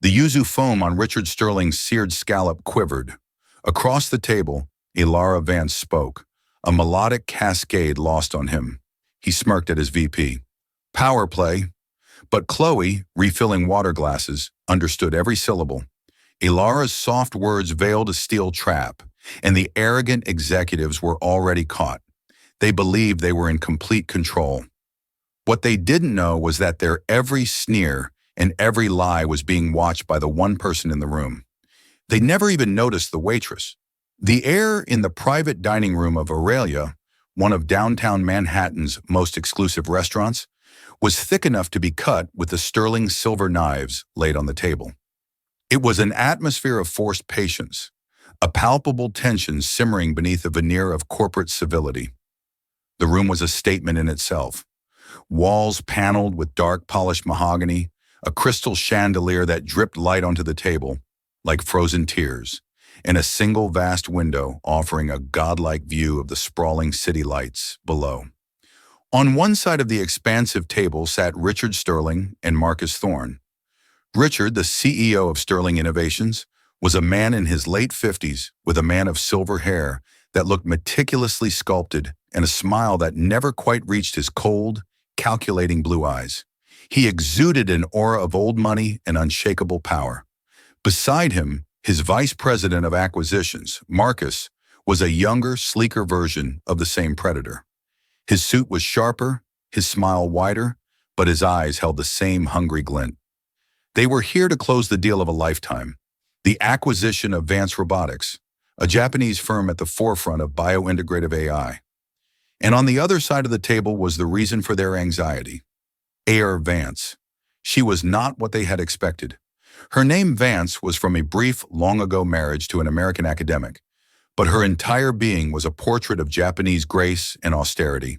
The yuzu foam on Richard Sterling's seared scallop quivered. Across the table, Ilara Vance spoke, a melodic cascade lost on him. He smirked at his VP. Power play. But Chloe, refilling water glasses, understood every syllable. Ilara's soft words veiled a steel trap, and the arrogant executives were already caught. They believed they were in complete control. What they didn't know was that their every sneer and every lie was being watched by the one person in the room. They never even noticed the waitress. The air in the private dining room of Aurelia, one of downtown Manhattan's most exclusive restaurants, was thick enough to be cut with the sterling silver knives laid on the table. It was an atmosphere of forced patience, a palpable tension simmering beneath a veneer of corporate civility. The room was a statement in itself. Walls paneled with dark polished mahogany, a crystal chandelier that dripped light onto the table, like frozen tears, and a single vast window offering a godlike view of the sprawling city lights below. On one side of the expansive table sat Richard Sterling and Marcus Thorne. Richard, the CEO of Sterling Innovations, was a man in his late 50s with a man of silver hair that looked meticulously sculpted and a smile that never quite reached his cold, calculating blue eyes. He exuded an aura of old money and unshakable power. Beside him, his vice president of acquisitions, Marcus, was a younger, sleeker version of the same predator. His suit was sharper, his smile wider, but his eyes held the same hungry glint. They were here to close the deal of a lifetime, the acquisition of Vance Robotics, a Japanese firm at the forefront of biointegrative AI. And on the other side of the table was the reason for their anxiety. Heir Vance. She was not what they had expected. Her name Vance was from a brief, long-ago marriage to an American academic, but her entire being was a portrait of Japanese grace and austerity.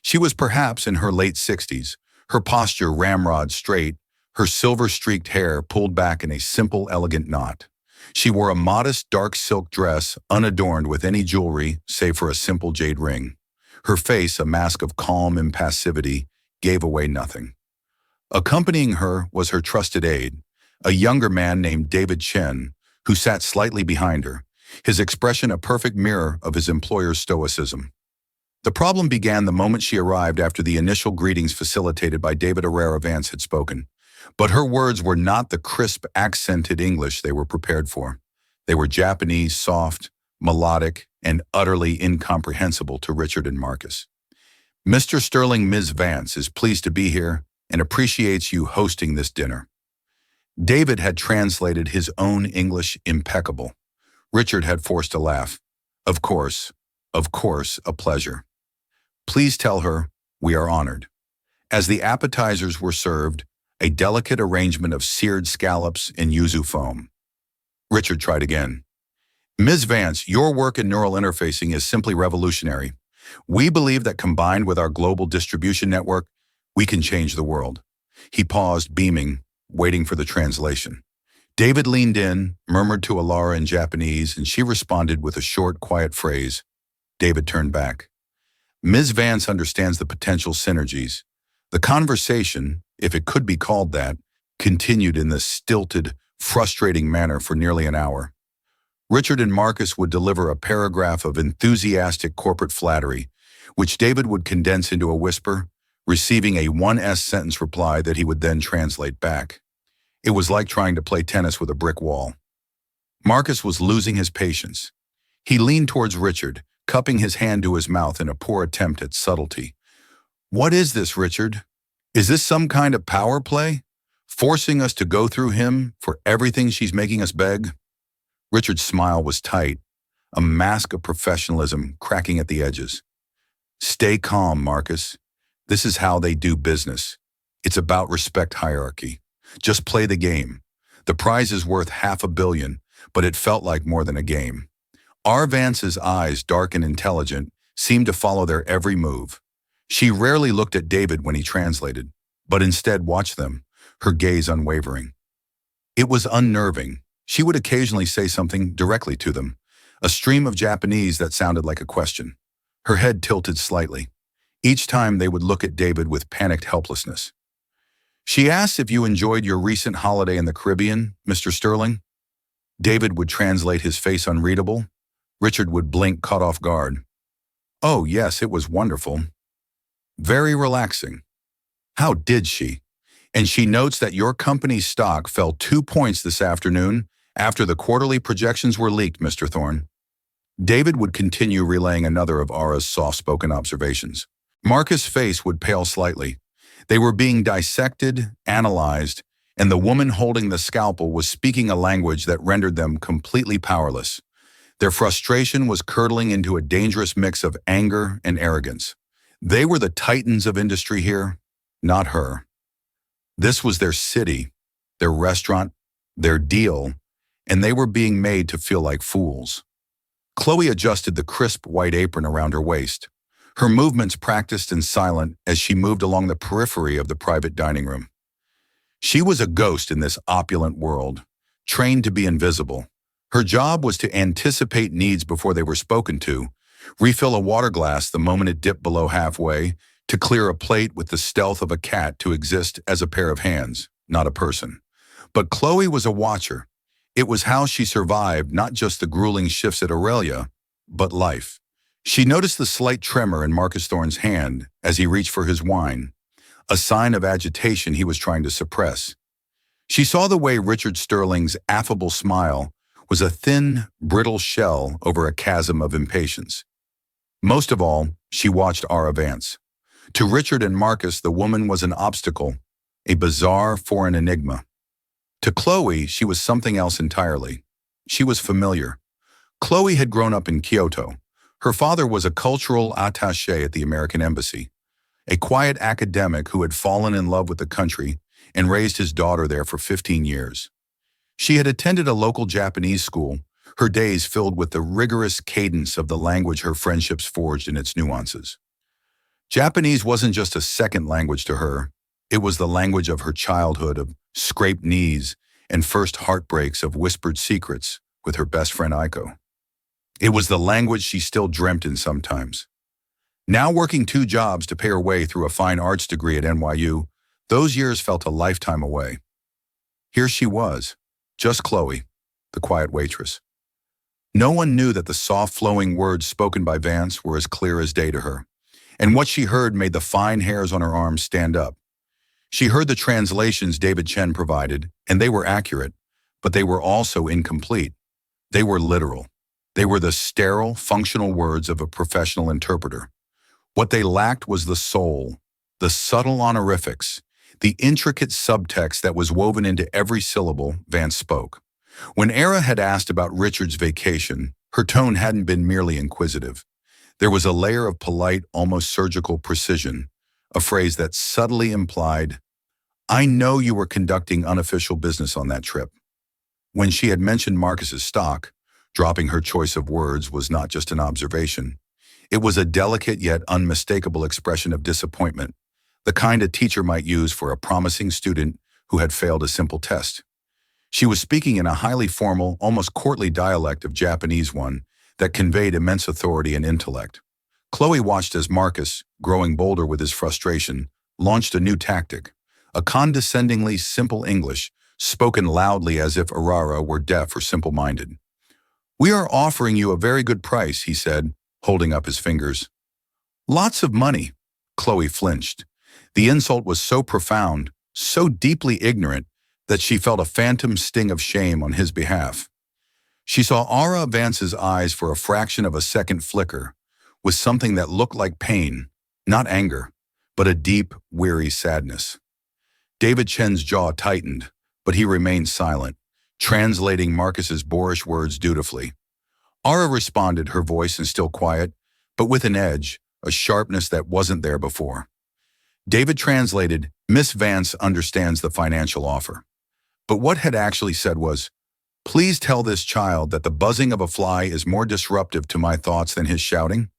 She was perhaps in her late 60s, her posture ramrod straight, her silver-streaked hair pulled back in a simple, elegant knot. She wore a modest, dark silk dress unadorned with any jewelry save for a simple jade ring. Her face, a mask of calm impassivity, gave away nothing. Accompanying her was her trusted aide, a younger man named David Chen, who sat slightly behind her, his expression a perfect mirror of his employer's stoicism. The problem began the moment she arrived after the initial greetings facilitated by David Herrera Vance had spoken. But her words were not the crisp, accented English they were prepared for. They were Japanese, soft, melodic, and utterly incomprehensible to Richard and Marcus. Mr. Sterling, Ms. Vance is pleased to be here and appreciates you hosting this dinner. David had translated his own English impeccable. Richard had forced a laugh. Of course, a pleasure. Please tell her we are honored. As the appetizers were served, a delicate arrangement of seared scallops and yuzu foam. Richard tried again. Ms. Vance, your work in neural interfacing is simply revolutionary. We believe that combined with our global distribution network, we can change the world. He paused, beaming, waiting for the translation. David leaned in, murmured to Ilara in Japanese, and she responded with a short, quiet phrase. David turned back. Ms. Vance understands the potential synergies. The conversation, if it could be called that, continued in this stilted, frustrating manner for nearly an hour. Richard and Marcus would deliver a paragraph of enthusiastic corporate flattery, which David would condense into a whisper, receiving a 1S sentence reply that he would then translate back. It was like trying to play tennis with a brick wall. Marcus was losing his patience. He leaned towards Richard, cupping his hand to his mouth in a poor attempt at subtlety. What is this, Richard? Is this some kind of power play? Forcing us to go through him for everything she's making us beg? Richard's smile was tight, a mask of professionalism cracking at the edges. Stay calm, Marcus. This is how they do business. It's about respect hierarchy. Just play the game. The prize is worth $500 million, but it felt like more than a game. R. Vance's eyes, dark and intelligent, seemed to follow their every move. She rarely looked at David when he translated, but instead watched them, her gaze unwavering. It was unnerving. She would occasionally say something directly to them, a stream of Japanese that sounded like a question. Her head tilted slightly. Each time they would look at David with panicked helplessness. She asked if you enjoyed your recent holiday in the Caribbean, Mr. Sterling. David would translate, his face unreadable. Richard would blink, caught off guard. Oh, yes, it was wonderful. Very relaxing. How did she? And she notes that your company's stock fell 2 points this afternoon after the quarterly projections were leaked, Mr. Thorne. David would continue relaying another of Ara's soft-spoken observations. Marcus' face would pale slightly. They were being dissected, analyzed, and the woman holding the scalpel was speaking a language that rendered them completely powerless. Their frustration was curdling into a dangerous mix of anger and arrogance. They were the titans of industry here, not her. This was their city, their restaurant, their deal, and they were being made to feel like fools. Chloe adjusted the crisp white apron around her waist, her movements practiced and silent as she moved along the periphery of the private dining room. She was a ghost in this opulent world, trained to be invisible. Her job was to anticipate needs before they were spoken to, refill a water glass the moment it dipped below halfway, to clear a plate with the stealth of a cat, to exist as a pair of hands, not a person. But Chloe was a watcher. It was how she survived not just the grueling shifts at Aurelia, but life. She noticed the slight tremor in Marcus Thorne's hand as he reached for his wine, a sign of agitation he was trying to suppress. She saw the way Richard Sterling's affable smile was a thin, brittle shell over a chasm of impatience. Most of all, she watched Ara Vance. To Richard and Marcus, the woman was an obstacle, a bizarre foreign enigma. To Chloe, she was something else entirely. She was familiar. Chloe had grown up in Kyoto. Her father was a cultural attaché at the American Embassy, a quiet academic who had fallen in love with the country and raised his daughter there for 15 years. She had attended a local Japanese school, her days filled with the rigorous cadence of the language her friendships forged in its nuances. Japanese wasn't just a second language to her. It was the language of her childhood, of scraped knees and first heartbreaks, of whispered secrets with her best friend Aiko. It was the language she still dreamt in sometimes. Now working 2 jobs to pay her way through a fine arts degree at NYU, those years felt a lifetime away. Here she was, just Chloe, the quiet waitress. No one knew that the soft flowing words spoken by Vance were as clear as day to her, and what she heard made the fine hairs on her arms stand up. She heard the translations David Chen provided, and they were accurate, but they were also incomplete. They were literal. They were the sterile, functional words of a professional interpreter. What they lacked was the soul, the subtle honorifics, the intricate subtext that was woven into every syllable Vance spoke. When Ara had asked about Richard's vacation, her tone hadn't been merely inquisitive. There was a layer of polite, almost surgical precision, a phrase that subtly implied, "I know you were conducting unofficial business on that trip." When she had mentioned Marcus's stock, dropping her choice of words was not just an observation. It was a delicate yet unmistakable expression of disappointment, the kind a teacher might use for a promising student who had failed a simple test. She was speaking in a highly formal, almost courtly dialect of Japanese, one that conveyed immense authority and intellect. Chloe watched as Marcus, growing bolder with his frustration, launched a new tactic, a condescendingly simple English, spoken loudly as if Arara were deaf or simple-minded. "We are offering you a very good price," he said, holding up his fingers. "Lots of money." Chloe flinched. The insult was so profound, so deeply ignorant, that she felt a phantom sting of shame on his behalf. She saw Ara Vance's eyes for a fraction of a second flicker, with something that looked like pain, not anger, but a deep, weary sadness. David Chen's jaw tightened, but he remained silent, translating Marcus's boorish words dutifully. Ara responded, her voice still quiet, but with an edge, a sharpness that wasn't there before. David translated, "Miss Vance understands the financial offer." But what had actually said was, "Please tell this child that the buzzing of a fly is more disruptive to my thoughts than his shouting."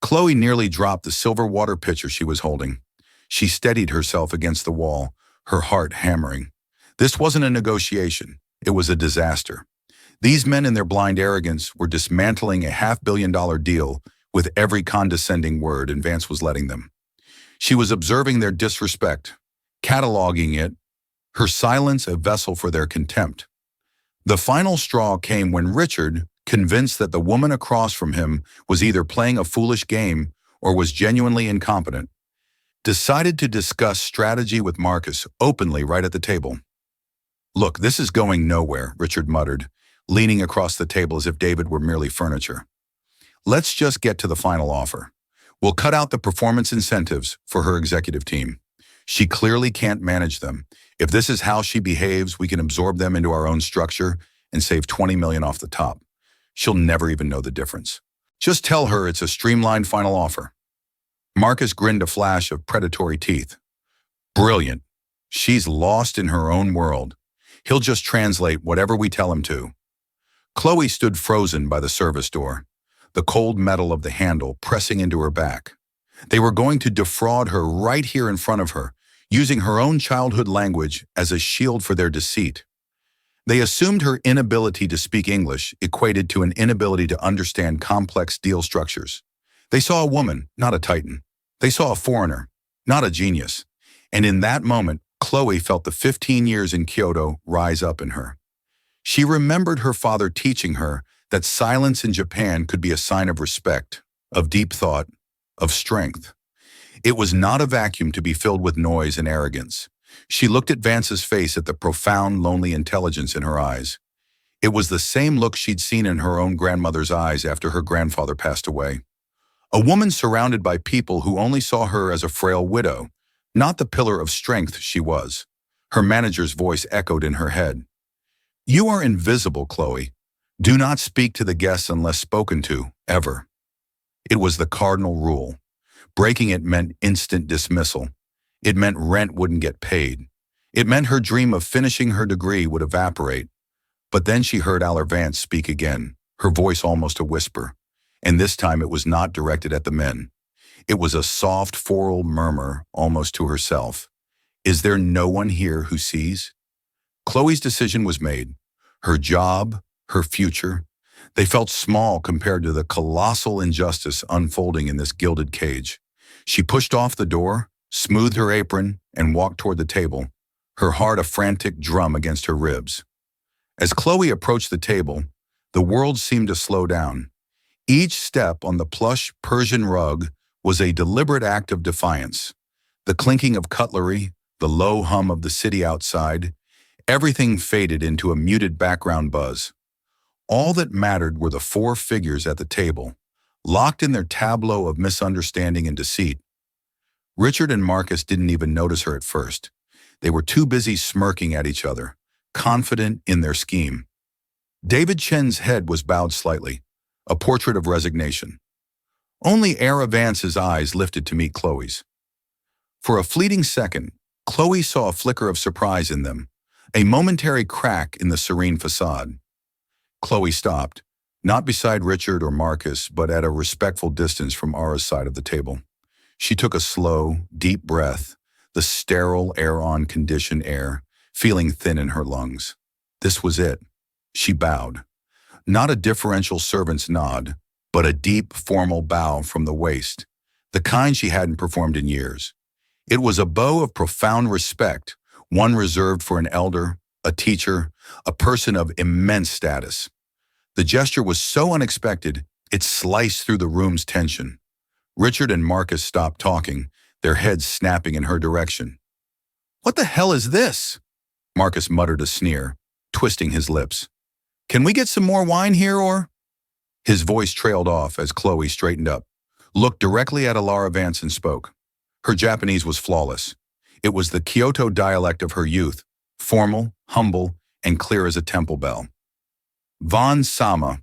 Chloe nearly dropped the silver water pitcher she was holding. She steadied herself against the wall, her heart hammering. This wasn't a negotiation. It was a disaster. These men in their blind arrogance were dismantling a $500 million deal with every condescending word, and Vance was letting them. She was observing their disrespect, cataloging it, her silence a vessel for their contempt. The final straw came when Richard, convinced that the woman across from him was either playing a foolish game or was genuinely incompetent, decided to discuss strategy with Marcus openly right at the table. "Look, this is going nowhere," Richard muttered, leaning across the table as if David were merely furniture. "Let's just get to the final offer. We'll cut out the performance incentives for her executive team. She clearly can't manage them. If this is how she behaves, we can absorb them into our own structure and save 20 million off the top. She'll never even know the difference. Just tell her it's a streamlined final offer." Marcus grinned a flash of predatory teeth. "Brilliant. She's lost in her own world. He'll just translate whatever we tell him to." Chloe stood frozen by the service door, the cold metal of the handle pressing into her back. They were going to defraud her right here in front of her, using her own childhood language as a shield for their deceit. They assumed her inability to speak English equated to an inability to understand complex deal structures. They saw a woman, not a titan. They saw a foreigner, not a genius. And in that moment, Chloe felt the 15 years in Kyoto rise up in her. She remembered her father teaching her that silence in Japan could be a sign of respect, of deep thought, of strength. It was not a vacuum to be filled with noise and arrogance. She looked at Vance's face at the profound, lonely intelligence in her eyes. It was the same look she'd seen in her own grandmother's eyes after her grandfather passed away. A woman surrounded by people who only saw her as a frail widow, not the pillar of strength she was. Her manager's voice echoed in her head. "You are invisible, Chloe. Do not speak to the guests unless spoken to, ever." It was the cardinal rule. Breaking it meant instant dismissal. It meant rent wouldn't get paid. It meant her dream of finishing her degree would evaporate. But then she heard Vance speak again, her voice almost a whisper. And this time it was not directed at the men. It was a soft, choral murmur, almost to herself. "Is there no one here who sees?" Chloe's decision was made. Her job, her future. They felt small compared to the colossal injustice unfolding in this gilded cage. She pushed off the door, smoothed her apron, and walked toward the table, her heart a frantic drum against her ribs. As Chloe approached the table, the world seemed to slow down. Each step on the plush Persian rug was a deliberate act of defiance. The clinking of cutlery, the low hum of the city outside, everything faded into a muted background buzz. All that mattered were the four figures at the table, locked in their tableau of misunderstanding and deceit. Richard and Marcus didn't even notice her at first. They were too busy smirking at each other, confident in their scheme. David Chen's head was bowed slightly, a portrait of resignation. Only Vance's eyes lifted to meet Chloe's. For a fleeting second, Chloe saw a flicker of surprise in them, a momentary crack in the serene facade. Chloe stopped, not beside Richard or Marcus, but at a respectful distance from Ara's side of the table. She took a slow, deep breath, the sterile, air-on conditioned air, feeling thin in her lungs. This was it. She bowed. Not a deferential servant's nod, but a deep, formal bow from the waist, the kind she hadn't performed in years. It was a bow of profound respect, one reserved for an elder, a teacher, a person of immense status. The gesture was so unexpected, it sliced through the room's tension. Richard and Marcus stopped talking, their heads snapping in her direction. "What the hell is this?" Marcus muttered a sneer, twisting his lips. "Can we get some more wine here, or?" His voice trailed off as Chloe straightened up, looked directly at Vance and spoke. Her Japanese was flawless. It was the Kyoto dialect of her youth, formal, humble, and clear as a temple bell. "Van-sama."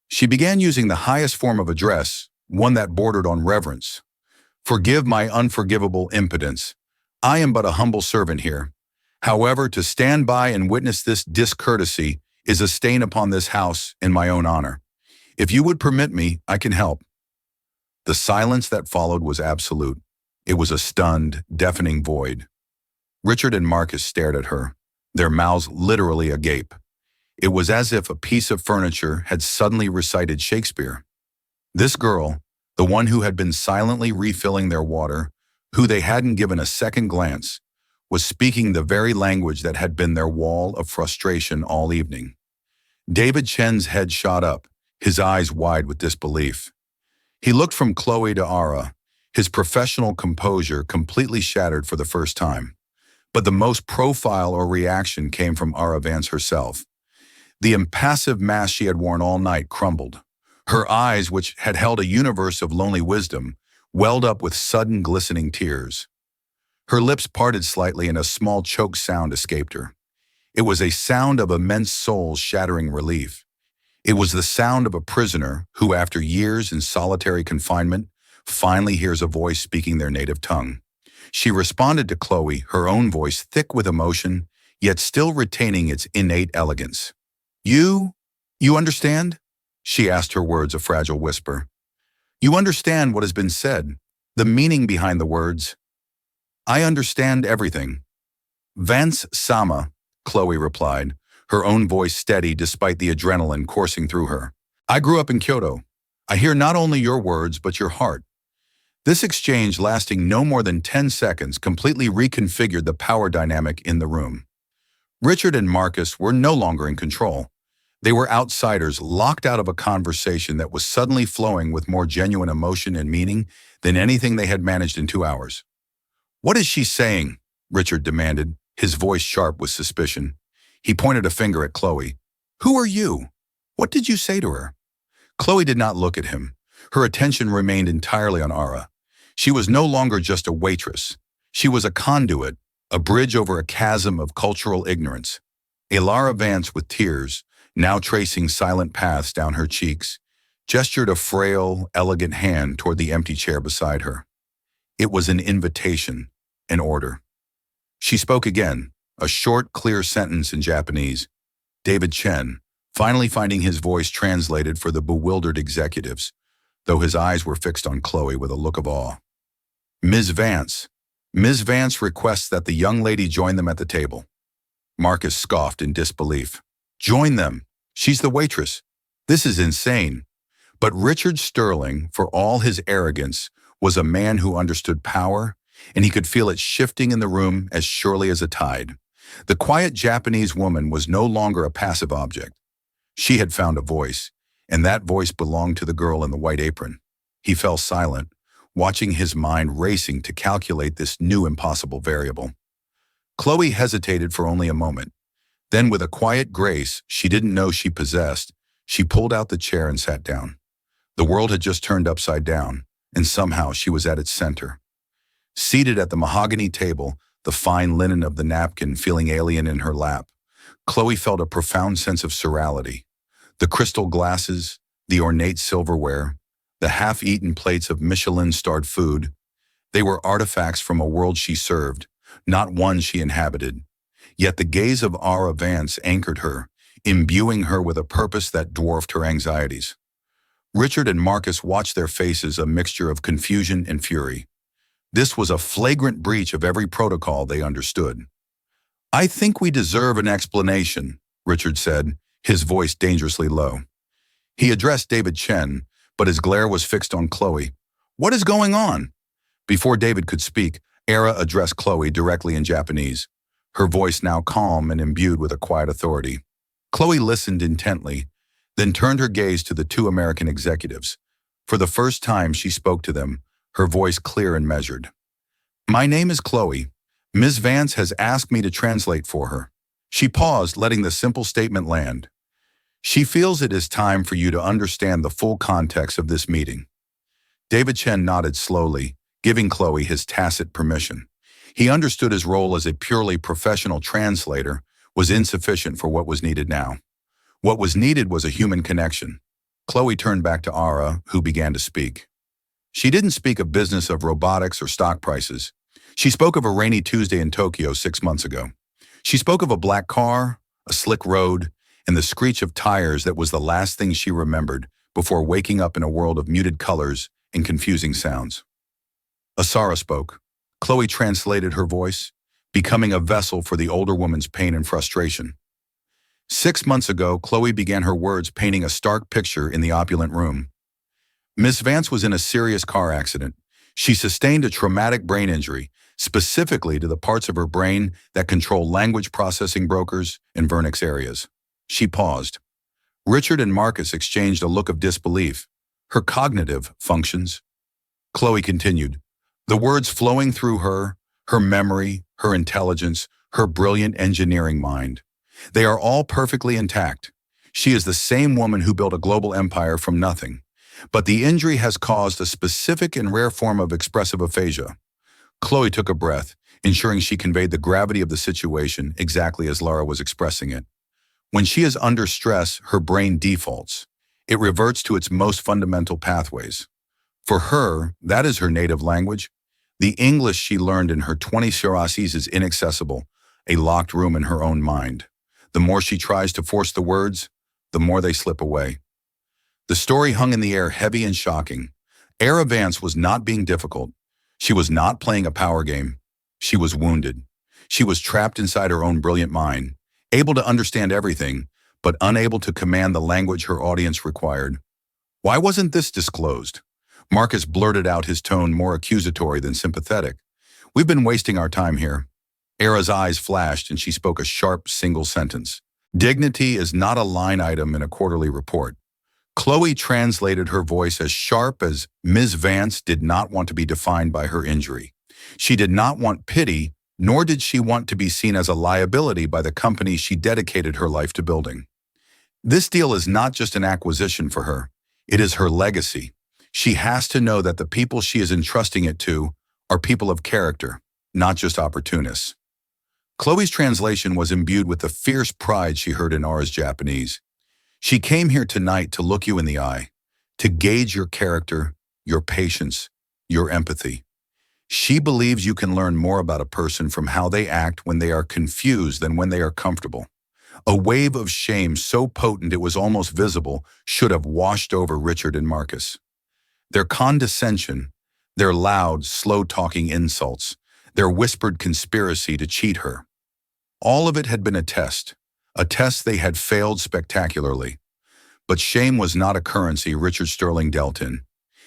She began using the highest form of address, one that bordered on reverence. "Forgive my unforgivable impotence. I am but a humble servant here. However, to stand by and witness this discourtesy is a stain upon this house in my own honor. If you would permit me, I can help." The silence that followed was absolute. It was a stunned, deafening void. Richard and Marcus stared at her, their mouths literally agape. It was as if a piece of furniture had suddenly recited Shakespeare. This girl, the one who had been silently refilling their water, who they hadn't given a second glance, was speaking the very language that had been their wall of frustration all evening. David Chen's head shot up, his eyes wide with disbelief. He looked from Chloe to Ara, his professional composure completely shattered for the first time. But the most profile or reaction came from Ara Vance herself. The impassive mask she had worn all night crumbled. Her eyes, which had held a universe of lonely wisdom, welled up with sudden glistening tears. Her lips parted slightly and a small choked sound escaped her. It was a sound of immense soul-shattering relief. It was the sound of a prisoner who, after years in solitary confinement, finally hears a voice speaking their native tongue. She responded to Chloe, her own voice thick with emotion, yet still retaining its innate elegance. You understand? She asked, her words a fragile whisper. You understand what has been said, the meaning behind the words. I understand everything. Vance Sama, Chloe replied, her own voice steady despite the adrenaline coursing through her. I grew up in Kyoto. I hear not only your words, but your heart. This exchange, lasting no more than 10 seconds, completely reconfigured the power dynamic in the room. Richard and Marcus were no longer in control. They were outsiders locked out of a conversation that was suddenly flowing with more genuine emotion and meaning than anything they had managed in 2 hours. What is she saying? Richard demanded, his voice sharp with suspicion. He pointed a finger at Chloe. Who are you? What did you say to her? Chloe did not look at him. Her attention remained entirely on Ara. She was no longer just a waitress. She was a conduit, a bridge over a chasm of cultural ignorance. Lara Vance, with tears, now tracing silent paths down her cheeks, gestured a frail, elegant hand toward the empty chair beside her. It was an invitation, an order. She spoke again, a short, clear sentence in Japanese. David Chen, finally finding his voice translated for the bewildered executives, though his eyes were fixed on Chloe with a look of awe. Ms. Vance requests that the young lady join them at the table. Marcus scoffed in disbelief. Join them. She's the waitress. This is insane. But Richard Sterling, for all his arrogance, was a man who understood power, and he could feel it shifting in the room as surely as a tide. The quiet Japanese woman was no longer a passive object. She had found a voice, and that voice belonged to the girl in the white apron. He fell silent, watching his mind racing to calculate this new impossible variable. Chloe hesitated for only a moment. Then, with a quiet grace she didn't know she possessed, she pulled out the chair and sat down. The world had just turned upside down, and somehow she was at its center. Seated at the mahogany table, the fine linen of the napkin feeling alien in her lap, Chloe felt a profound sense of surreality. The crystal glasses, the ornate silverware, the half-eaten plates of Michelin-starred food, they were artifacts from a world she served, not one she inhabited. Yet the gaze of Ara Vance anchored her, imbuing her with a purpose that dwarfed her anxieties. Richard and Marcus watched, their faces a mixture of confusion and fury. This was a flagrant breach of every protocol they understood. I think we deserve an explanation, Richard said, his voice dangerously low. He addressed David Chen, but his glare was fixed on Chloe. What is going on? Before David could speak, Ara addressed Chloe directly in Japanese, her voice now calm and imbued with a quiet authority. Chloe listened intently, then turned her gaze to the two American executives. For the first time she spoke to them, her voice clear and measured. My name is Chloe. Ms. Vance has asked me to translate for her. She paused, letting the simple statement land. She feels it is time for you to understand the full context of this meeting. David Chen nodded slowly, giving Chloe his tacit permission. He understood his role as a purely professional translator was insufficient for what was needed now. What was needed was a human connection. Chloe turned back to Ara, who began to speak. She didn't speak of business of robotics or stock prices. She spoke of a rainy Tuesday in Tokyo 6 months ago. She spoke of a black car, a slick road, and the screech of tires that was the last thing she remembered before waking up in a world of muted colors and confusing sounds. Asara spoke. Chloe translated her voice, becoming a vessel for the older woman's pain and frustration. 6 months ago, Chloe began her words painting a stark picture in the opulent room. Miss Vance was in a serious car accident. She sustained a traumatic brain injury, specifically to the parts of her brain that control language processing brokers and vernix areas. She paused. Richard and Marcus exchanged a look of disbelief. Her cognitive functions. Chloe continued. The words flowing through her memory, her intelligence, her brilliant engineering mind. They are all perfectly intact. She is the same woman who built a global empire from nothing. But the injury has caused a specific and rare form of expressive aphasia. Chloe took a breath, ensuring she conveyed the gravity of the situation exactly as Lara was expressing it. When she is under stress, her brain defaults. It reverts to its most fundamental pathways. For her, that is her native language. The English she learned in her 20 Shirasis is inaccessible, a locked room in her own mind. The more she tries to force the words, the more they slip away. The story hung in the air heavy and shocking. Era Vance was not being difficult. She was not playing a power game. She was wounded. She was trapped inside her own brilliant mind, able to understand everything, but unable to command the language her audience required. Why wasn't this disclosed? Marcus blurted out, his tone more accusatory than sympathetic. We've been wasting our time here. Era's eyes flashed and she spoke a sharp single sentence. Dignity is not a line item in a quarterly report. Chloe translated her voice as sharp as Ms. Vance did not want to be defined by her injury. She did not want pity, nor did she want to be seen as a liability by the company she dedicated her life to building. This deal is not just an acquisition for her. It is her legacy. She has to know that the people she is entrusting it to are people of character, not just opportunists. Chloe's translation was imbued with the fierce pride she heard in Ara's Japanese. She came here tonight to look you in the eye, to gauge your character, your patience, your empathy. She believes you can learn more about a person from how they act when they are confused than when they are comfortable. A wave of shame so potent it was almost visible should have washed over Richard and Marcus. Their condescension, their loud, slow-talking insults, their whispered conspiracy to cheat her. All of it had been a test they had failed spectacularly. But shame was not a currency Richard Sterling dealt in.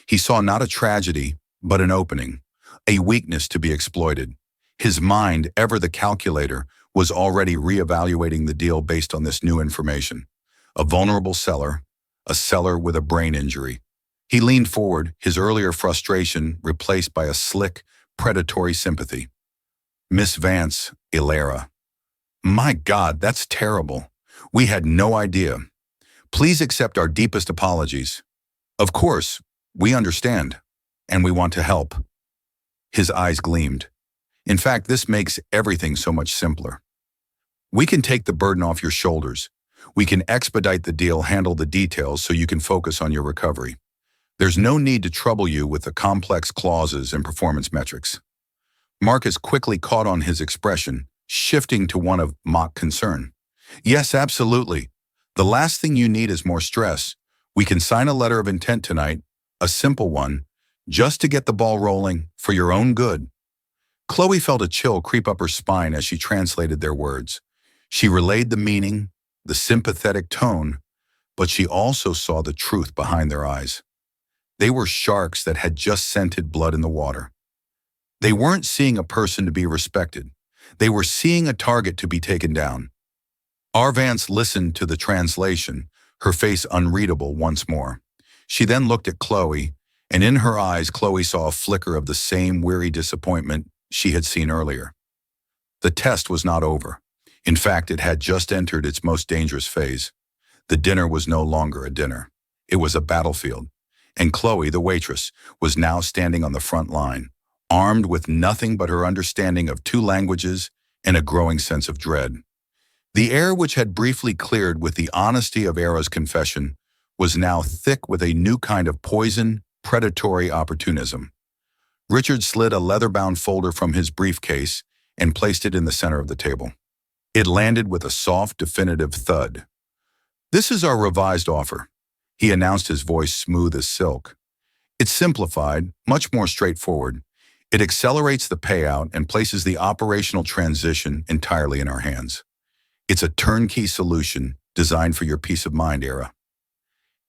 He saw not a tragedy, but an opening, a weakness to be exploited. His mind, ever the calculator, was already reevaluating the deal based on this new information. A vulnerable seller, a seller with a brain injury. He leaned forward, his earlier frustration replaced by a slick, predatory sympathy. Miss Vance, Ilara. My God, that's terrible. We had no idea. Please accept our deepest apologies. Of course, we understand, and we want to help. His eyes gleamed. In fact, this makes everything so much simpler. We can take the burden off your shoulders. We can expedite the deal, handle the details so you can focus on your recovery. There's no need to trouble you with the complex clauses and performance metrics. Marcus quickly caught on his expression, shifting to one of mock concern. Yes, absolutely. The last thing you need is more stress. We can sign a letter of intent tonight, a simple one, just to get the ball rolling, for your own good. Chloe felt a chill creep up her spine as she translated their words. She relayed the meaning, the sympathetic tone, but she also saw the truth behind their eyes. They were sharks that had just scented blood in the water. They weren't seeing a person to be respected. They were seeing a target to be taken down. Vance listened to the translation, her face unreadable once more. She then looked at Chloe, and in her eyes Chloe saw a flicker of the same weary disappointment she had seen earlier. The test was not over. In fact, it had just entered its most dangerous phase. The dinner was no longer a dinner. It was a battlefield. And Chloe, the waitress, was now standing on the front line, armed with nothing but her understanding of 2 languages and a growing sense of dread. The air which had briefly cleared with the honesty of Era's confession was now thick with a new kind of poison, predatory opportunism. Richard slid a leather-bound folder from his briefcase and placed it in the center of the table. It landed with a soft, definitive thud. This is our revised offer, he announced, his voice smooth as silk. It's simplified, much more straightforward. It accelerates the payout and places the operational transition entirely in our hands. It's a turnkey solution designed for your peace of mind, Era.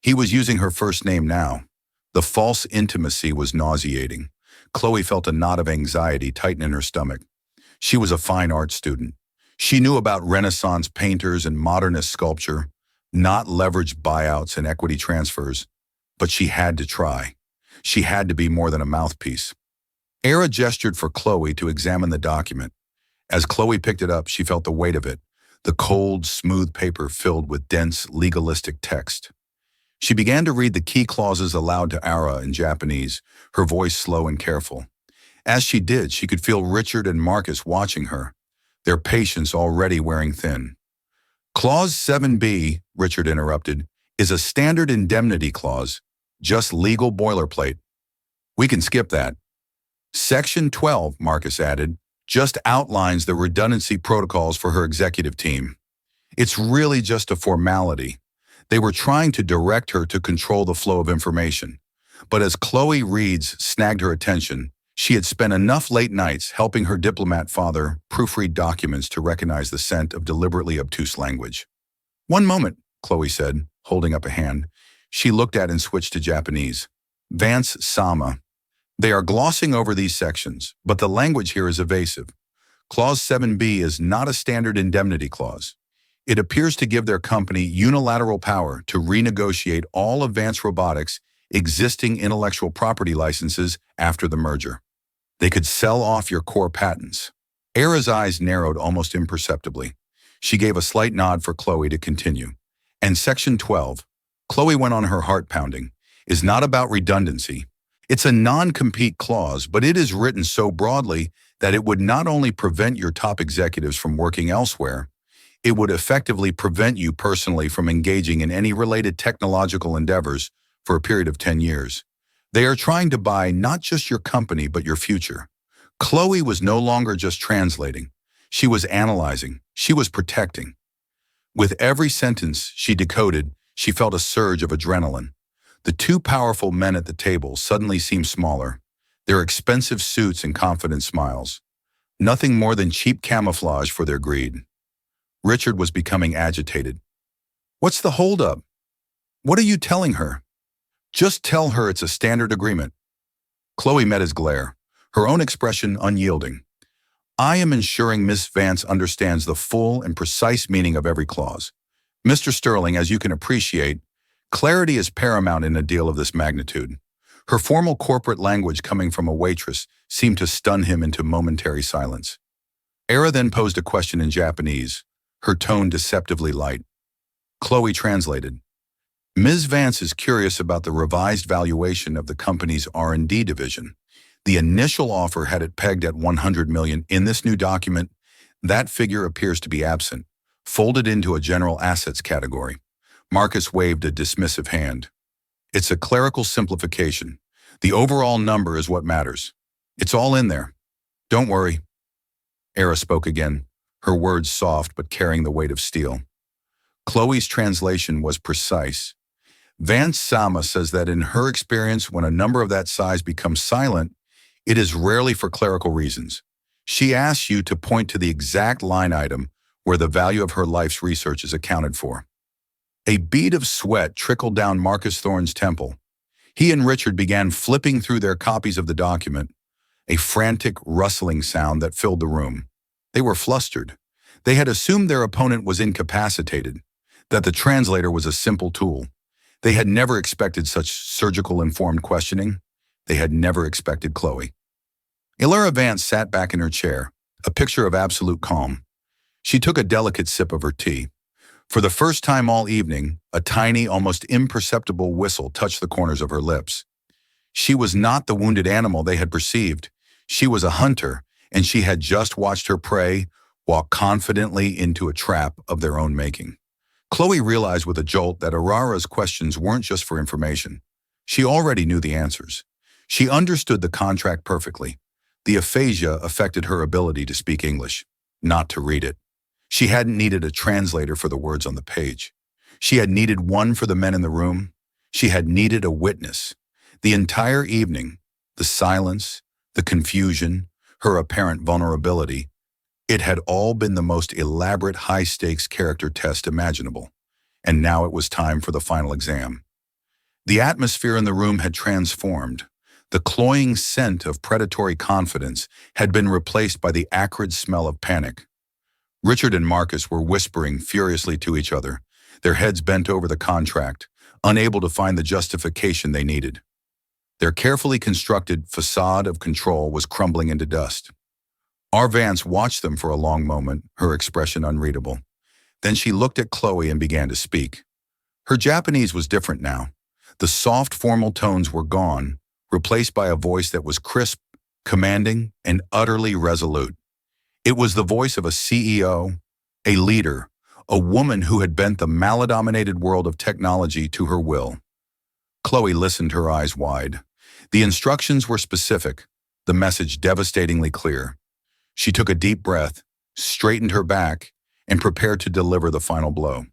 He was using her first name now. The false intimacy was nauseating. Chloe felt a knot of anxiety tighten in her stomach. She was a fine art student. She knew about Renaissance painters and modernist sculpture, not leveraged buyouts and equity transfers, but she had to try. She had to be more than a mouthpiece. Era gestured for Chloe to examine the document. As Chloe picked it up, she felt the weight of it, the cold, smooth paper filled with dense, legalistic text. She began to read the key clauses aloud to Ara in Japanese, her voice slow and careful. As she did, she could feel Richard and Marcus watching her, their patience already wearing thin. Clause 7B, Richard interrupted, is a standard indemnity clause, just legal boilerplate. We can skip that. Section 12, Marcus added, just outlines the redundancy protocols for her executive team. It's really just a formality. They were trying to direct her to control the flow of information. But as Chloe Reed's snagged her attention, she had spent enough late nights helping her diplomat father proofread documents to recognize the scent of deliberately obtuse language. One moment, Chloe said, holding up a hand. She looked at and switched to Japanese. Vance Sama. They are glossing over these sections, but the language here is evasive. Clause 7B is not a standard indemnity clause. It appears to give their company unilateral power to renegotiate all of Vance Robotics' existing intellectual property licenses after the merger. They could sell off your core patents. Era's eyes narrowed almost imperceptibly. She gave a slight nod for Chloe to continue. And Section 12, Chloe went on, her heart pounding, is not about redundancy. It's a non-compete clause, but it is written so broadly that it would not only prevent your top executives from working elsewhere, it would effectively prevent you personally from engaging in any related technological endeavors for a period of 10 years. They are trying to buy not just your company, but your future. Chloe was no longer just translating. She was analyzing. She was protecting. With every sentence she decoded, she felt a surge of adrenaline. The two powerful men at the table suddenly seemed smaller, their expensive suits and confident smiles. Nothing more than cheap camouflage for their greed. Richard was becoming agitated. What's the holdup? What are you telling her? Just tell her it's a standard agreement. Chloe met his glare, her own expression unyielding. I am ensuring Miss Vance understands the full and precise meaning of every clause. Mr. Sterling, as you can appreciate, clarity is paramount in a deal of this magnitude. Her formal corporate language coming from a waitress seemed to stun him into momentary silence. Era then posed a question in Japanese, her tone deceptively light. Chloe translated. Ms. Vance is curious about the revised valuation of the company's R&D division. The initial offer had it pegged at $100 million. In this new document, that figure appears to be absent, folded into a general assets category. Marcus waved a dismissive hand. It's a clerical simplification. The overall number is what matters. It's all in there. Don't worry. Era spoke again, her words soft but carrying the weight of steel. Chloe's translation was precise. Vance Sama says that in her experience, when a number of that size becomes silent, it is rarely for clerical reasons. She asks you to point to the exact line item where the value of her life's research is accounted for. A bead of sweat trickled down Marcus Thorne's temple. He and Richard began flipping through their copies of the document, a frantic rustling sound that filled the room. They were flustered. They had assumed their opponent was incapacitated, that the translator was a simple tool. They had never expected such surgical informed questioning. They had never expected Chloe. Illyra Vance sat back in her chair, a picture of absolute calm. She took a delicate sip of her tea. For the first time all evening, a tiny, almost imperceptible whistle touched the corners of her lips. She was not the wounded animal they had perceived. She was a hunter, and she had just watched her prey walk confidently into a trap of their own making. Chloe realized with a jolt that Aurara's questions weren't just for information. She already knew the answers. She understood the contract perfectly. The aphasia affected her ability to speak English, not to read it. She hadn't needed a translator for the words on the page. She had needed one for the men in the room. She had needed a witness. The entire evening, the silence, the confusion, her apparent vulnerability, it had all been the most elaborate high-stakes character test imaginable. And now it was time for the final exam. The atmosphere in the room had transformed. The cloying scent of predatory confidence had been replaced by the acrid smell of panic. Richard and Marcus were whispering furiously to each other, their heads bent over the contract, unable to find the justification they needed. Their carefully constructed facade of control was crumbling into dust. R. Vance watched them for a long moment, her expression unreadable. Then she looked at Chloe and began to speak. Her Japanese was different now. The soft, formal tones were gone, replaced by a voice that was crisp, commanding, and utterly resolute. It was the voice of a CEO, a leader, a woman who had bent the maladominated world of technology to her will. Chloe listened, her eyes wide. The instructions were specific, the message devastatingly clear. She took a deep breath, straightened her back, and prepared to deliver the final blow.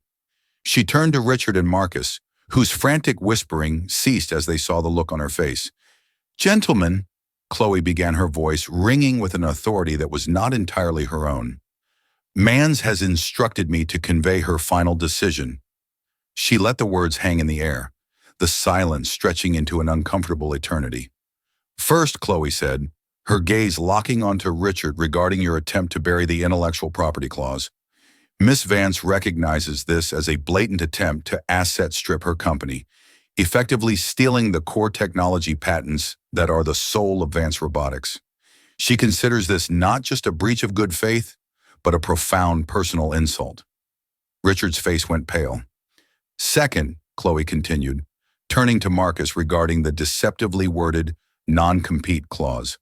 She turned to Richard and Marcus, whose frantic whispering ceased as they saw the look on her face. "Gentlemen," Chloe began, her voice ringing with an authority that was not entirely her own. "Mans has instructed me to convey her final decision." She let the words hang in the air, the silence stretching into an uncomfortable eternity. "First," Chloe said, her gaze locking onto Richard regarding your attempt to bury the intellectual property clause. "Miss Vance recognizes this as a blatant attempt to asset strip her company, effectively stealing the core technology patents that are the soul of Vance Robotics. She considers this not just a breach of good faith, but a profound personal insult." Richard's face went pale. "Second," Chloe continued, turning to Marcus regarding the deceptively worded non-compete clause,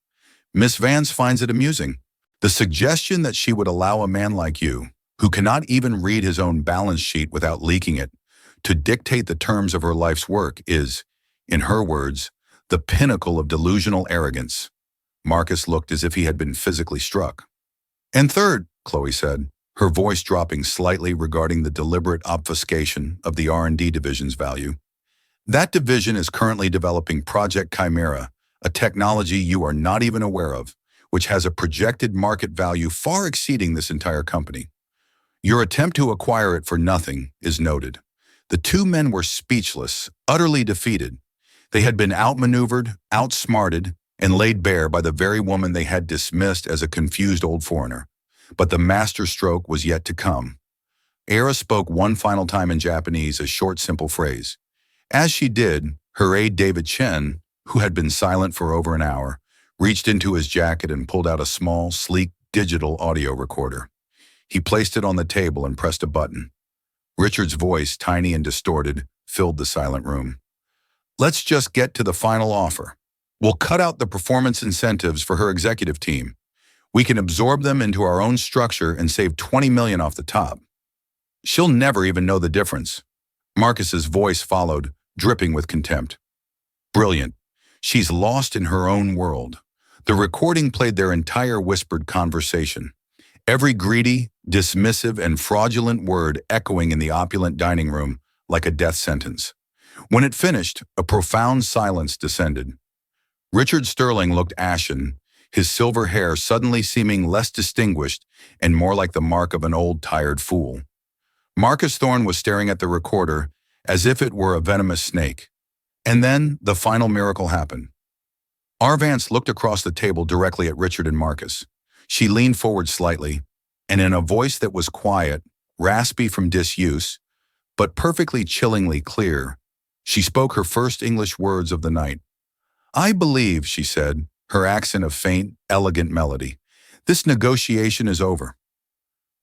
"Miss Vance finds it amusing. The suggestion that she would allow a man like you, who cannot even read his own balance sheet without leaking it, to dictate the terms of her life's work is, in her words, the pinnacle of delusional arrogance." Marcus looked as if he had been physically struck. "And third," Chloe said, her voice dropping slightly regarding the deliberate obfuscation of the R&D division's value, "that division is currently developing Project Chimera, a technology you are not even aware of, which has a projected market value far exceeding this entire company. Your attempt to acquire it for nothing is noted." The two men were speechless, utterly defeated. They had been outmaneuvered, outsmarted, and laid bare by the very woman they had dismissed as a confused old foreigner. But the masterstroke was yet to come. Era spoke one final time in Japanese, a short, simple phrase. As she did, her aide David Chen, who had been silent for over an hour, reached into his jacket and pulled out a small, sleek, digital audio recorder. He placed it on the table and pressed a button. Richard's voice, tiny and distorted, filled the silent room. "Let's just get to the final offer. We'll cut out the performance incentives for her executive team. We can absorb them into our own structure and save $20 million off the top. She'll never even know the difference." Marcus's voice followed, dripping with contempt. "Brilliant. She's lost in her own world." The recording played their entire whispered conversation, every greedy, dismissive, and fraudulent word echoing in the opulent dining room like a death sentence. When it finished, a profound silence descended. Richard Sterling looked ashen, his silver hair suddenly seeming less distinguished and more like the mark of an old, tired fool. Marcus Thorne was staring at the recorder as if it were a venomous snake. And then the final miracle happened. R. Vance looked across the table directly at Richard and Marcus. She leaned forward slightly, and in a voice that was quiet, raspy from disuse, but perfectly chillingly clear, she spoke her first English words of the night. "I believe," she said, her accent a faint, elegant melody, "this negotiation is over."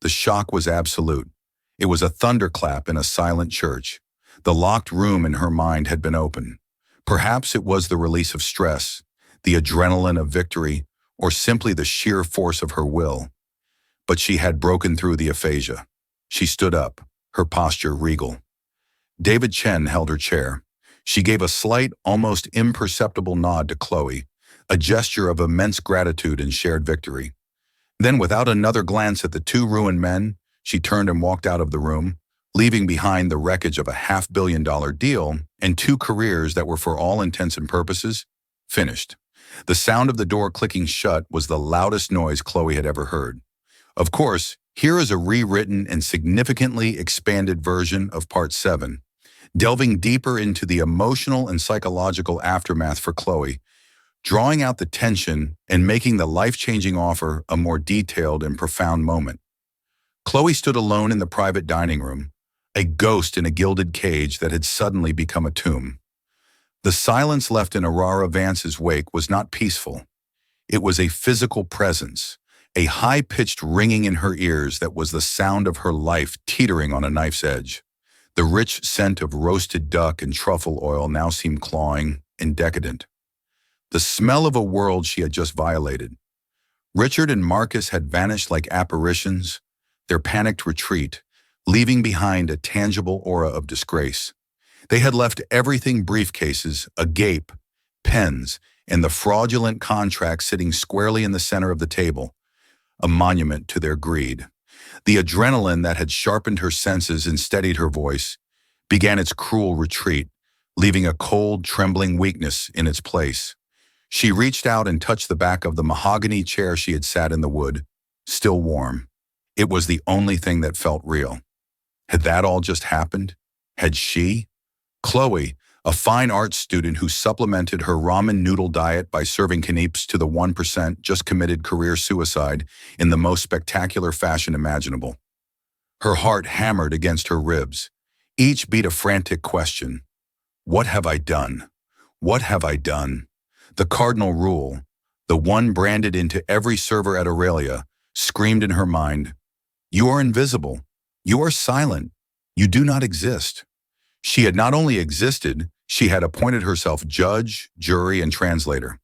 The shock was absolute. It was a thunderclap in a silent church. The locked room in her mind had been opened. Perhaps it was the release of stress, the adrenaline of victory, or simply the sheer force of her will. But she had broken through the aphasia. She stood up, her posture regal. David Chen held her chair. She gave a slight, almost imperceptible nod to Chloe, a gesture of immense gratitude and shared victory. Then, without another glance at the two ruined men, she turned and walked out of the room, leaving behind the wreckage of a $500 million deal and two careers that were, for all intents and purposes, finished. The sound of the door clicking shut was the loudest noise Chloe had ever heard. Of course, here is a rewritten and significantly expanded version of Part 7, delving deeper into the emotional and psychological aftermath for Chloe, drawing out the tension and making the life-changing offer a more detailed and profound moment. Chloe stood alone in the private dining room, a ghost in a gilded cage that had suddenly become a tomb. The silence left in Aurora Vance's wake was not peaceful. It was a physical presence, a high-pitched ringing in her ears that was the sound of her life teetering on a knife's edge. The rich scent of roasted duck and truffle oil now seemed clawing and decadent. The smell of a world she had just violated. Richard and Marcus had vanished like apparitions, their panicked retreat, leaving behind a tangible aura of disgrace. They had left everything: briefcases, agape, pens, and the fraudulent contract sitting squarely in the center of the table, a monument to their greed. The adrenaline that had sharpened her senses and steadied her voice began its cruel retreat, leaving a cold, trembling weakness in its place. She reached out and touched the back of the mahogany chair she had sat in the wood, still warm. It was the only thing that felt real. Had that all just happened? Had she, Chloe, a fine arts student who supplemented her ramen noodle diet by serving canapes to the 1%, just committed career suicide in the most spectacular fashion imaginable? Her heart hammered against her ribs. Each beat a frantic question. What have I done? What have I done? The cardinal rule, the one branded into every server at Aurelia, screamed in her mind. You are invisible. You are silent. You do not exist. She had not only existed, she had appointed herself judge, jury, and translator.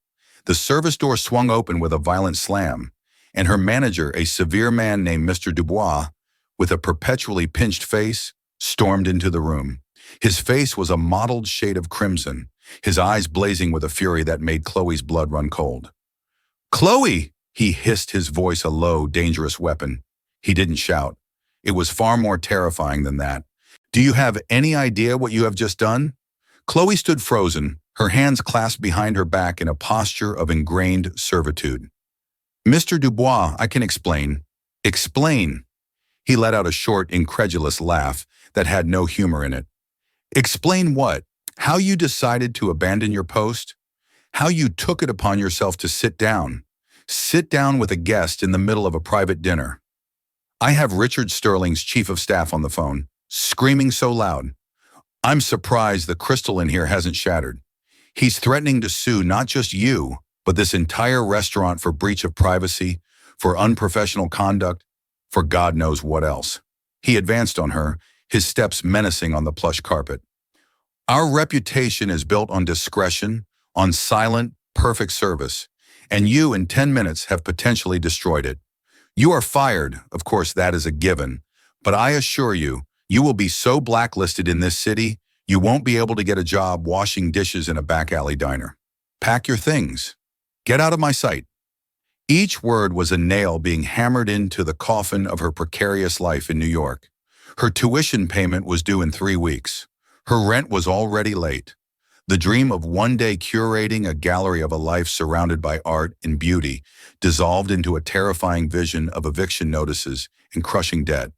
The service door swung open with a violent slam, and her manager, a severe man named Mr. Dubois, with a perpetually pinched face, stormed into the room. His face was a mottled shade of crimson, his eyes blazing with a fury that made Chloe's blood run cold. "Chloe!" he hissed, his voice a low, dangerous weapon. He didn't shout. It was far more terrifying than that. "Do you have any idea what you have just done?" Chloe stood frozen, her hands clasped behind her back in a posture of ingrained servitude. "Mr. Dubois, I can explain." "Explain?" He let out a short, incredulous laugh that had no humor in it. "Explain what? How you decided to abandon your post? How you took it upon yourself to sit down with a guest in the middle of a private dinner? I have Richard Sterling's chief of staff on the phone, screaming so loud. I'm surprised the crystal in here hasn't shattered. He's threatening to sue not just you, but this entire restaurant for breach of privacy, for unprofessional conduct, for God knows what else." He advanced on her, his steps menacing on the plush carpet. "Our reputation is built on discretion, on silent, perfect service, and you in 10 minutes have potentially destroyed it. You are fired, of course that is a given, but I assure you, you will be so blacklisted in this city, you won't be able to get a job washing dishes in a back alley diner. Pack your things. Get out of my sight." Each word was a nail being hammered into the coffin of her precarious life in New York. Her tuition payment was due in 3 weeks. Her rent was already late. The dream of one day curating a gallery of a life surrounded by art and beauty dissolved into a terrifying vision of eviction notices and crushing debt.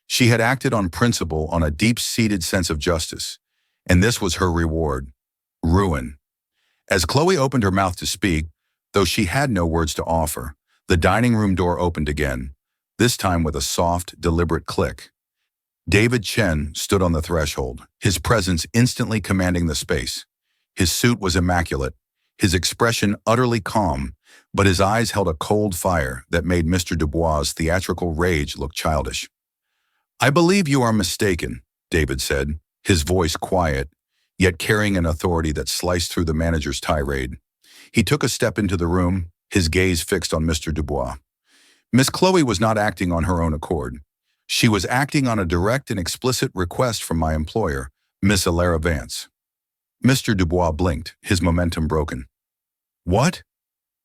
She had acted on principle, on a deep-seated sense of justice, and this was her reward: ruin. As Chloe opened her mouth to speak, though she had no words to offer, the dining room door opened again, this time with a soft, deliberate click. David Chen stood on the threshold, his presence instantly commanding the space. His suit was immaculate, his expression utterly calm, but his eyes held a cold fire that made Mr. Dubois' theatrical rage look childish. "I believe you are mistaken," David said, his voice quiet, yet carrying an authority that sliced through the manager's tirade. He took a step into the room, his gaze fixed on Mr. Dubois. "Miss Chloe was not acting on her own accord. She was acting on a direct and explicit request from my employer, Miss Alara Vance." Mr. Dubois blinked, his momentum broken. "What?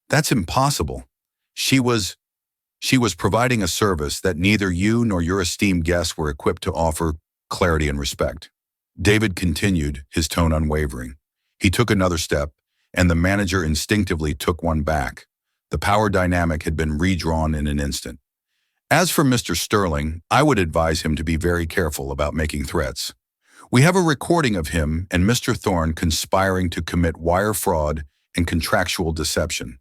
That's impossible. She was providing a service that neither you nor your esteemed guests were equipped to offer: clarity and respect." David continued, his tone unwavering. He took another step, and the manager instinctively took one back. The power dynamic had been redrawn in an instant. "As for Mr. Sterling, I would advise him to be very careful about making threats. We have a recording of him and Mr. Thorne conspiring to commit wire fraud and contractual deception.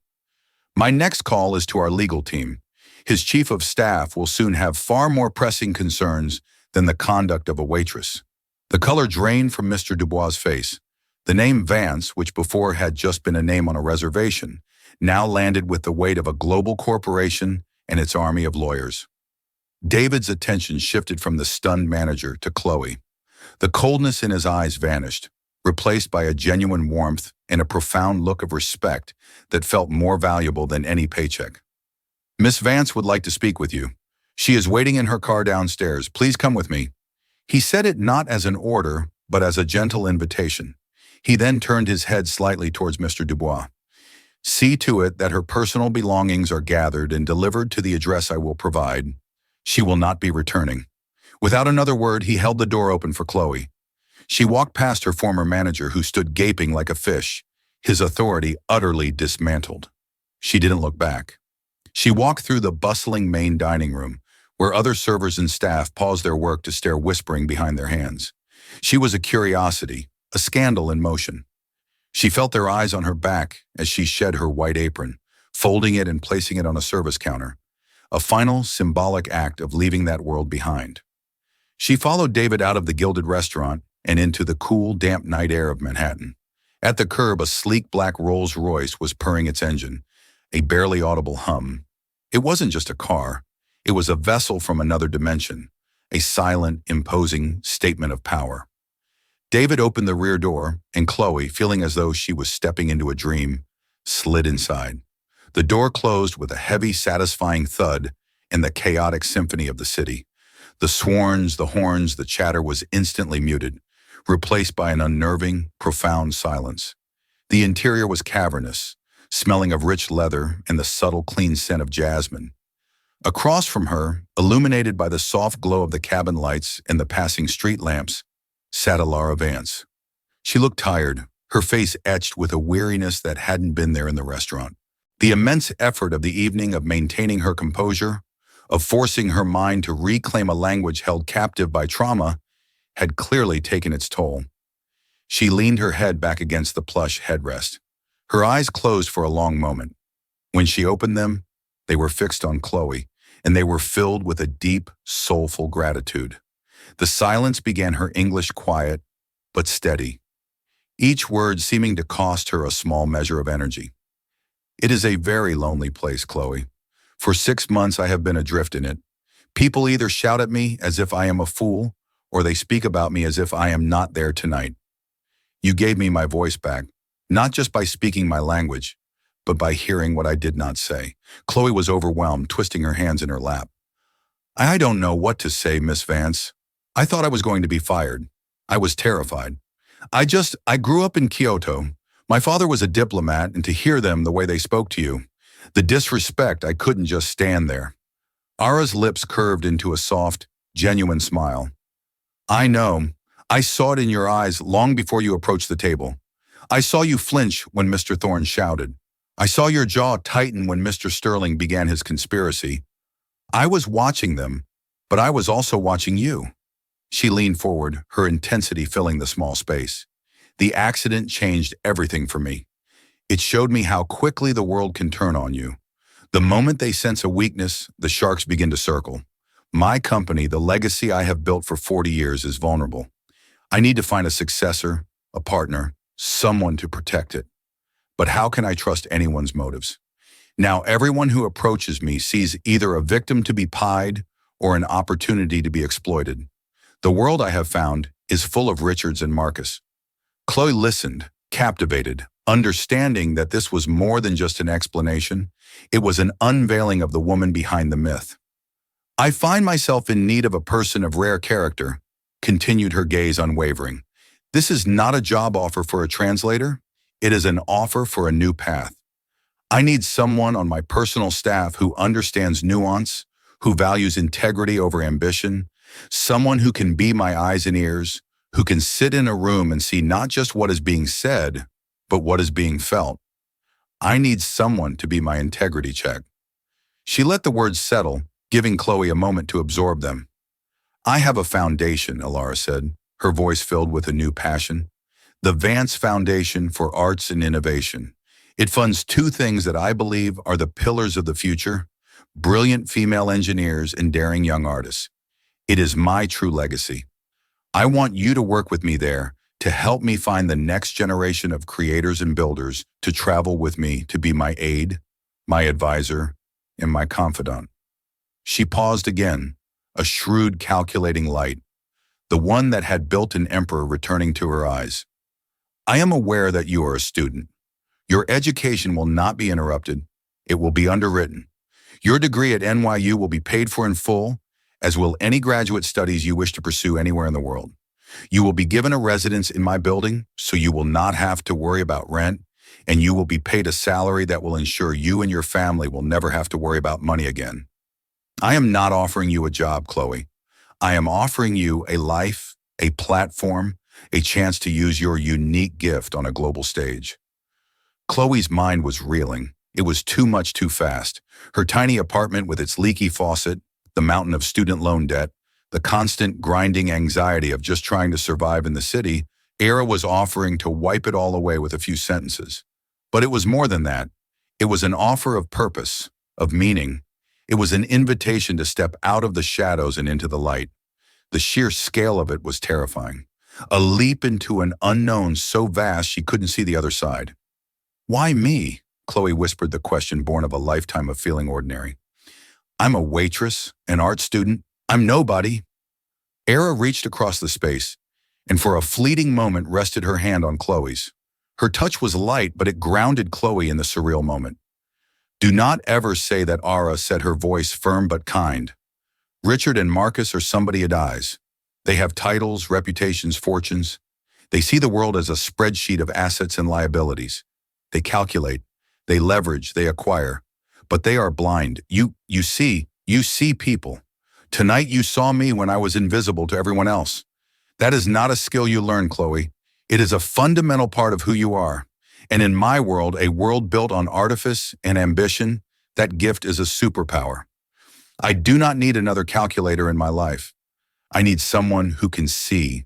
My next call is to our legal team. His chief of staff will soon have far more pressing concerns than the conduct of a waitress. The color drained from Mr. Dubois' face. The name Vance, which before had just been a name on a reservation, now landed with the weight of a global corporation and its army of lawyers. David's attention shifted from the stunned manager to Chloe. The coldness in his eyes vanished, replaced by a genuine warmth and a profound look of respect that felt more valuable than any paycheck. Miss Vance would like to speak with you. She is waiting in her car downstairs. Please come with me. He said it not as an order, but as a gentle invitation. He then turned his head slightly towards Mr. Dubois. See to it that her personal belongings are gathered and delivered to the address I will provide. She will not be returning. Without another word, he held the door open for Chloe. She walked past her former manager, who stood gaping like a fish, his authority utterly dismantled. She didn't look back. She walked through the bustling main dining room, where other servers and staff paused their work to stare, whispering behind their hands. She was a curiosity, a scandal in motion. She felt their eyes on her back as she shed her white apron, folding it and placing it on a service counter, a final symbolic act of leaving that world behind. She followed David out of the gilded restaurant and into the cool, damp night air of Manhattan. At the curb, a sleek black Rolls-Royce was purring its engine, a barely audible hum. It wasn't just a car. It was a vessel from another dimension, a silent, imposing statement of power. David opened the rear door, and Chloe, feeling as though she was stepping into a dream, slid inside. The door closed with a heavy, satisfying thud in the chaotic symphony of the city. The sworns, the horns, the chatter was instantly muted, replaced by an unnerving, profound silence. The interior was cavernous, smelling of rich leather and the subtle, clean scent of jasmine. Across from her, illuminated by the soft glow of the cabin lights and the passing street lamps, sat Alara Vance. She looked tired, her face etched with a weariness that hadn't been there in the restaurant. The immense effort of the evening, of maintaining her composure, of forcing her mind to reclaim a language held captive by trauma, had clearly taken its toll. She leaned her head back against the plush headrest. Her eyes closed for a long moment. When she opened them, they were fixed on Chloe, and they were filled with a deep, soulful gratitude. The silence began her English quiet, but steady, each word seeming to cost her a small measure of energy. It is a very lonely place, Chloe. For 6 months I have been adrift in it. People either shout at me as if I am a fool, or they speak about me as if I am not there tonight. You gave me my voice back, not just by speaking my language, but by hearing what I did not say. Chloe was overwhelmed, twisting her hands in her lap. I don't know what to say, Miss Vance. I thought I was going to be fired. I was terrified. I grew up in Kyoto. My father was a diplomat, and to hear them the way they spoke to you, the disrespect, I couldn't just stand there. Ara's lips curved into a soft, genuine smile. I know. I saw it in your eyes long before you approached the table. I saw you flinch when Mr. Thorne shouted. I saw your jaw tighten when Mr. Sterling began his conspiracy. I was watching them, but I was also watching you. She leaned forward, her intensity filling the small space. The accident changed everything for me. It showed me how quickly the world can turn on you. The moment they sense a weakness, the sharks begin to circle. My company, the legacy I have built for 40 years, is vulnerable. I need to find a successor, a partner, someone to protect it. But how can I trust anyone's motives? Now everyone who approaches me sees either a victim to be pied or an opportunity to be exploited. The world I have found is full of Richards and Marcus. Chloe listened, captivated, understanding that this was more than just an explanation. It was an unveiling of the woman behind the myth. I find myself in need of a person of rare character, continued her gaze unwavering. This is not a job offer for a translator. It is an offer for a new path. I need someone on my personal staff who understands nuance, who values integrity over ambition, someone who can be my eyes and ears, who can sit in a room and see not just what is being said, but what is being felt. I need someone to be my integrity check. She let the words settle, giving Chloe a moment to absorb them. I have a foundation, Alara said, her voice filled with a new passion. The Vance Foundation for Arts and Innovation. It funds two things that I believe are the pillars of the future: brilliant female engineers and daring young artists. It is my true legacy. I want you to work with me there to help me find the next generation of creators and builders to travel with me, to be my aide, my advisor, and my confidant. She paused again, a shrewd, calculating light, the one that had built an emperor returning to her eyes. I am aware that you are a student. Your education will not be interrupted. It will be underwritten. Your degree at NYU will be paid for in full, as will any graduate studies you wish to pursue anywhere in the world. You will be given a residence in my building, so you will not have to worry about rent, and you will be paid a salary that will ensure you and your family will never have to worry about money again. I am not offering you a job, Chloe. I am offering you a life, a platform, a chance to use your unique gift on a global stage. Chloe's mind was reeling. It was too much too fast. Her tiny apartment with its leaky faucet, the mountain of student loan debt, the constant grinding anxiety of just trying to survive in the city, Era was offering to wipe it all away with a few sentences. But it was more than that. It was an offer of purpose, of meaning. It was an invitation to step out of the shadows and into the light. The sheer scale of it was terrifying. A leap into an unknown so vast she couldn't see the other side. Why me? Chloe whispered the question born of a lifetime of feeling ordinary. I'm a waitress, an art student. I'm nobody. Era reached across the space, and for a fleeting moment rested her hand on Chloe's. Her touch was light, but it grounded Chloe in the surreal moment. Do not ever say that, Ara, said her voice firm but kind. Richard and Marcus are somebody at eyes. They have titles, reputations, fortunes. They see the world as a spreadsheet of assets and liabilities. They calculate, they leverage, they acquire. But they are blind. You see people. Tonight you saw me when I was invisible to everyone else. That is not a skill you learn, Chloe. It is a fundamental part of who you are. And in my world, a world built on artifice and ambition, that gift is a superpower. I do not need another calculator in my life. I need someone who can see.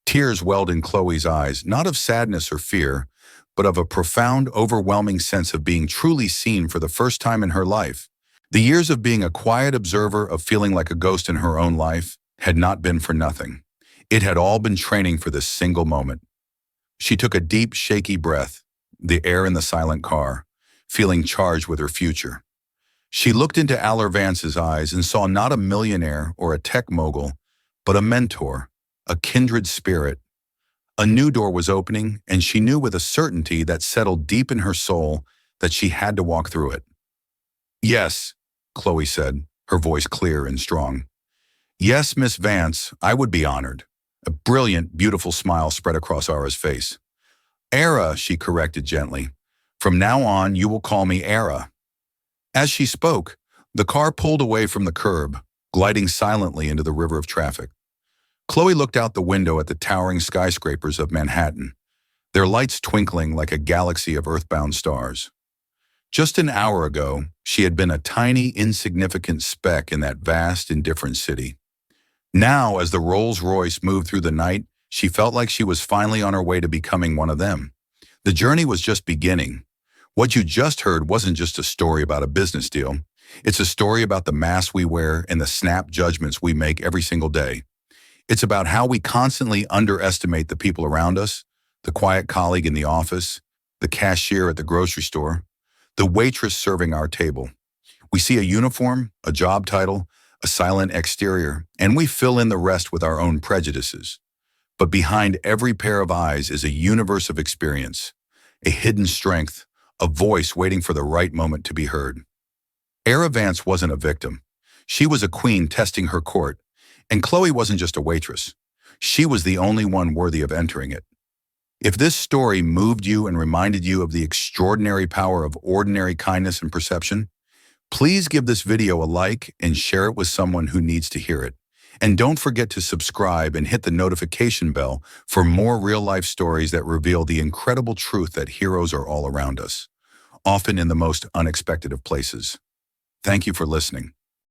Tears welled in Chloe's eyes, not of sadness or fear, but of a profound, overwhelming sense of being truly seen for the first time in her life. The years of being a quiet observer, of feeling like a ghost in her own life, had not been for nothing. It had all been training for this single moment. She took a deep, shaky breath, the air in the silent car, feeling charged with her future. She looked into Allor Vance's eyes and saw not a millionaire or a tech mogul, but a mentor, a kindred spirit. A new door was opening, and she knew with a certainty that settled deep in her soul that she had to walk through it. Yes, Chloe said, her voice clear and strong. Yes, Miss Vance, I would be honored. A brilliant, beautiful smile spread across Ara's face. Era, she corrected gently. From now on, you will call me Era. As she spoke, the car pulled away from the curb, gliding silently into the river of traffic. Chloe looked out the window at the towering skyscrapers of Manhattan, their lights twinkling like a galaxy of earthbound stars. Just an hour ago, she had been a tiny, insignificant speck in that vast, indifferent city. Now, as the Rolls-Royce moved through the night, she felt like she was finally on her way to becoming one of them. The journey was just beginning. What you just heard wasn't just a story about a business deal. It's a story about the mask we wear and the snap judgments we make every single day. It's about how we constantly underestimate the people around us, the quiet colleague in the office, the cashier at the grocery store, the waitress serving our table. We see a uniform, a job title, a silent exterior, and we fill in the rest with our own prejudices. But behind every pair of eyes is a universe of experience, a hidden strength, a voice waiting for the right moment to be heard. Era Vance wasn't a victim. She was a queen testing her court, and Chloe wasn't just a waitress. She was the only one worthy of entering it. If this story moved you and reminded you of the extraordinary power of ordinary kindness and perception, please give this video a like and share it with someone who needs to hear it. And don't forget to subscribe and hit the notification bell for more real-life stories that reveal the incredible truth that heroes are all around us, often in the most unexpected of places. Thank you for listening.